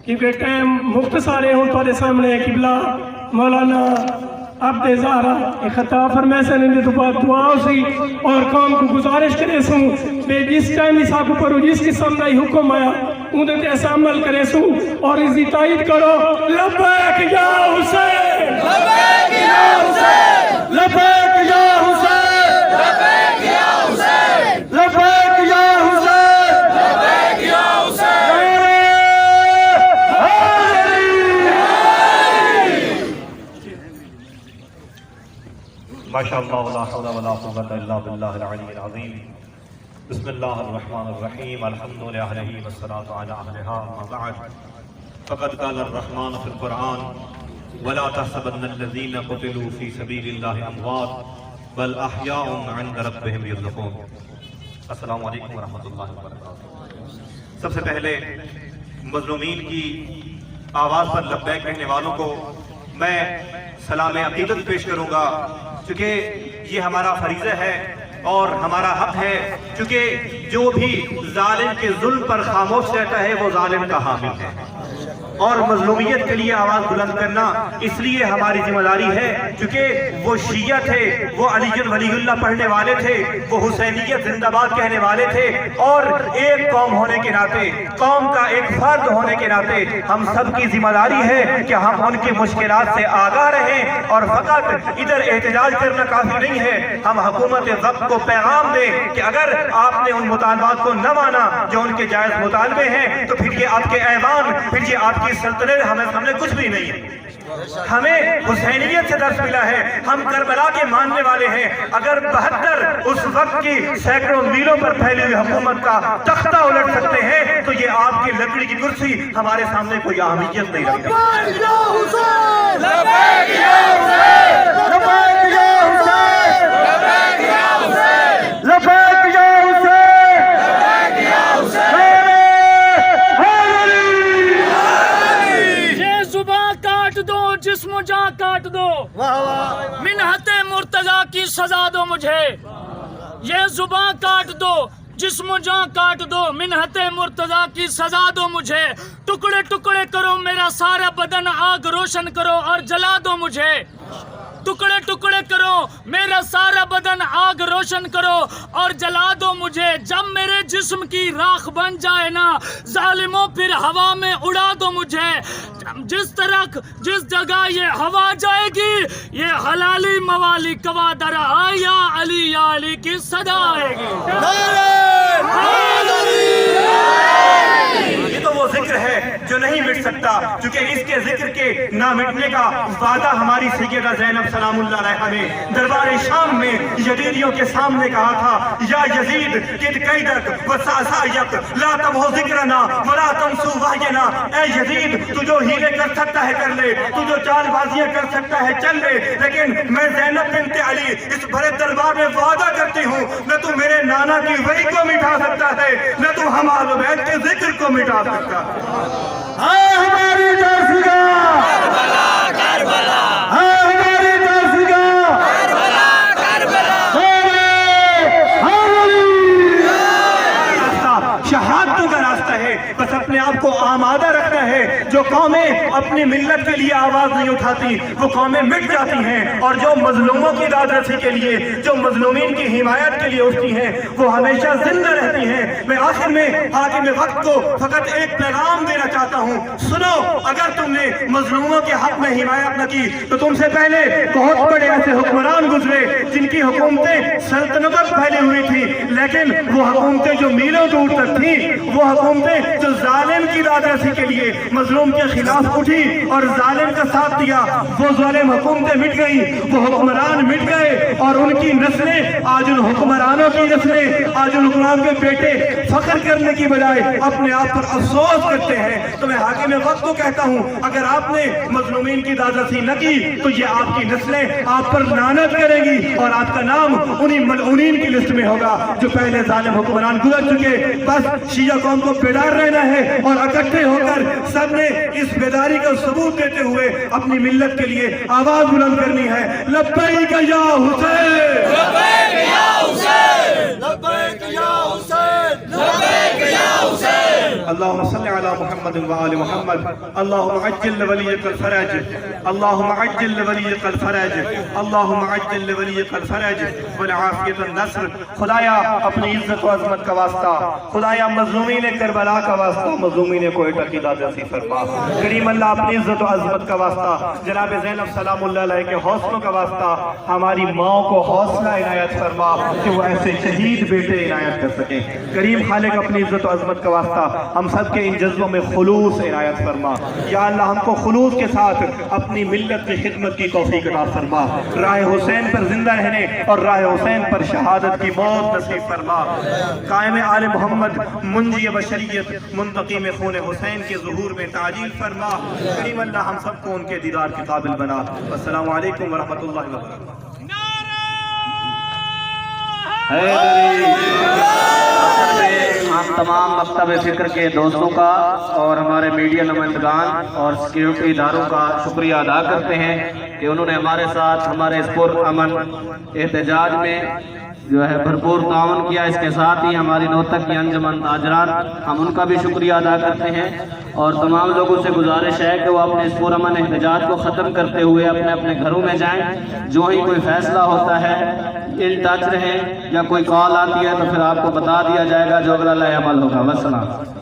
کیونکہ ٹائم مختصر ہے. ہوں تھوڑے سامنے قبلہ مولانا عبد زہرا خطاب فرمائے سے نے تو بعد دعا سی اور قوم کو گزارش کرے سوں بے جس ٹائم اسا کو پر جس قسم کا حکم آیا اندے تے ایسا عمل کرے سوں اور اس کی تائید کرو. لبیک یا حسین، لبیک یا حسین، لبیک یا حسین، لبیک یا حسین، لبیک یا حسین، لبیک یا حسین. ماشاءاللہ ولا حول ولا قوة الا باللہ العلی العظیم. بسم اللہ الرحمن الرحیم. الحمد للہ والصلاة علی اہلہا. اما بعد فقد قال الرحمن فی القرآن ولا تحسبن الذین قتلوا فی سبیل اللہ اموات بل احیاء عند ربهم یرزقون. السلام علیکم ورحمۃ اللہ وبرکاتہ. سب سے پہلے مظلومین کی آواز پر لبیک کہنے والوں کو میں سلام عقیدت پیش کروں گا، چونکہ یہ ہمارا فریضہ ہے اور ہمارا حق ہے. چونکہ جو بھی ظالم کے ظلم پر خاموش رہتا ہے وہ ظالم کا حامی ہے، اور مظلومیت کے لیے آواز بلند کرنا اس لیے ہماری ذمہ داری ہے چونکہ وہ شیعہ تھے، وہ علی ولی اللہ پڑھنے والے تھے، وہ حسینیت زندہ باد کہنے والے تھے، اور ایک قوم ہونے کے ناطے، قوم کا ایک فرد ہونے کے ناطے ہم سب کی ذمہ داری ہے کہ ہم ان کی مشکلات سے آگاہ رہیں. اور فقط ادھر احتجاج کرنا کافی نہیں ہے، ہم حکومت وقت کو پیغام دیں کہ اگر آپ نے ان مطالبات کو نہ مانا جو ان کے جائز مطالبے ہیں تو پھر یہ آپ کے ایوان، پھر یہ آپ کی سلطنت ہمیں کچھ بھی نہیں ہے. ہمیں حسینیت سے درس ملا ہے، ہم کربلا کے ماننے والے ہیں. اگر 72 اس وقت کی سینکڑوں میلوں پر پھیلی ہوئی حکومت کا تختہ الٹ سکتے ہیں تو یہ آپ کی لکڑی کی کرسی ہمارے سامنے کوئی اہمیت نہیں رکھتی. لبیک یا حسین، لبیک یا حسین، لبیک یا حسین، لبیک یا حسین، لبیک یا حسین، لبیک یا حسین. یہ زباں کاٹ دو، جسم و جاں کاٹ دو، منحت مرتضیٰ کی سزا دو مجھے. یہ زباں کاٹ دو، جسم و جاں کاٹ دو، منحت مرتضیٰ کی سزا دو مجھے. ٹکڑے ٹکڑے کرو میرا سارا بدن، آگ روشن کرو اور جلا دو مجھے. ٹکڑے ٹکڑے کرو میرا سارا بدن، آگ روشن کرو اور جلا دو مجھے. جب میرے جسم کی راکھ بن جائے نا ظالموں پھر ہوا میں اڑا دو مجھے. جس طرح جس جگہ یہ ہوا جائے گی یہ حلالی موالی کوادر یا علی کی صدا آئے گی. یہ تو وہ ذکر ہے جو نہیں مٹ سکتا، کیونکہ اس کے ذکر کے نہ مٹنے کا وعدہ ہماری سیدہ زینب سلام اللہ علیہا نے دربار شام میں یزیدیوں کے سامنے کہا تھا. یا یزید کد قیدک و ساسایک لا تمہو ذکرنا ولا تمسو وحینا. اے یزید تو جو ہیلے کر سکتا ہے کر لے، تو جو چال بازیاں کر سکتا ہے چل لے، لیکن میں زینب بنت علی اس بڑے دربار میں وعدہ کرتی ہوں نہ تو میرے نانا کی وحی کو مٹا سکتا ہے نہ تو ہم اہل بیت کے ذکر کو مٹا سکتا ہے. ہائے ہماری درسگاہ، کربلا، کربلا، ہائے ہماری درسگاہ، کربلا، کربلا. شہادتوں کا راستہ ہے، بس اپنے آپ کو آمادہ رکھنا ہے. جو قومیں اپنی ملت کے لیے آواز نہیں اٹھاتی وہ قومیں مٹ جاتی ہیں، اور جو مظلوموں کی داد رسی کے لیے، جو مظلومین کی حمایت کے لیے اٹھتی ہیں وہ ہمیشہ زندہ رہتی ہیں. میں آخر میں حاکم وقت کو فقط ایک پیغام دینا چاہتا ہوں. سنو، اگر تم نے مظلوموں کے حق میں حمایت نہ کی تو تم سے پہلے بہت بڑے ایسے حکمران گزرے جن کی حکومتیں سلطنت پھیلی ہوئی تھی، لیکن وہ حکومتیں جو میلوں دور تک تھیں، وہ حکومتیں جو ظالم کی داد رسی کے لیے مظلوم کے خلاف اٹھی اور ظالم کا ساتھ دیا، وہ ظالم حکومتیں مٹ گئیں، وہ حکمران مٹ گئے، اور ان کی نسلیں آج ان حکمرانوں کی نسلیں، آج ان حکمران کے بیٹے فخر کرنے کی بجائے اپنے آپ پر افسوس کرتے ہیں. تو میں حاکم وقت کو کہتا ہوں اگر آپ نے مظلومین کی داد رسی نہ کی تو یہ آپ کی نسلیں آپ پر لعنت کریں گی اور آپ کا نام انہی ملعونین کی لسٹ میں ہوگا جو پہلے ظالم حکمران گزر چکے. بس شیعہ قوم کو بیدار رہنا ہے اور اکٹھے ہو کر سب نے اس بیداری کا ثبوت دیتے ہوئے اپنی ملت کے لیے آواز بلند کرنی ہے. لبیک یا حسین، لبیک یا حسین، لبیک یا حسین، لبیک یا حسین. اللهم صل على محمد وآل محمد اللهم عجل لوليك الفرج اللهم عجل لوليك الفرج اللهم عجل لوليك الفرج والعافیت النصر. خدایا اپنی عزت و عظمت کا واسطہ، خدایا مظلومین کربلا کا واسطہ، مظلومین کوئٹہ کی داد نصیب فرما. کریم اللہ اپنی عزت و عظمت کا واسطہ، جناب زینب سلام اللہ علیہ کے حوصلوں کا واسطہ ہماری ماں کو حوصلہ عنایت فرما کہ وہ ایسے شہید بیٹے عنایت کر سکیں. کریم خالق اپنی عزت و عظمت کا واسطہ ہم سب کے ان جذبوں میں خلوص عنایت فرما. یا اللہ ہم کو خلوص کے ساتھ اپنی ملت کی خدمت کی توفیق عطا فرما. راہ حسین پر زندہ رہنے اور راہ حسین پر شہادت کی موت نصیب فرما. قائم آل محمد منجی بشریت منتقم خون حسین کے ظہور میں تعجیل فرما. کریم اللہ ہم سب کو ان کے دیدار کے قابل بنا. السلام علیکم ورحمۃ اللہ وبرکاتہ. ہم تمام مکتب فکر کے دوستوں کا اور ہمارے میڈیا نمائندگان اور سیکیورٹی اداروں کا شکریہ ادا کرتے ہیں کہ انہوں نے ہمارے ساتھ ہمارے اس پرامن احتجاج میں جو ہے بھرپور تعاون کیا. اس کے ساتھ ہی ہماری نوتک کی انجمن تاجران، ہم ان کا بھی شکریہ ادا کرتے ہیں اور تمام لوگوں سے گزارش ہے کہ وہ اپنے اس پرامن احتجاج کو ختم کرتے ہوئے اپنے اپنے گھروں میں جائیں. جو ہی کوئی فیصلہ ہوتا ہے ان ٹچ رہیں، یا کوئی کال آتی ہے تو پھر آپ کو بتا دیا جائے گا جو اگلا عمل ہوگا. والسلام.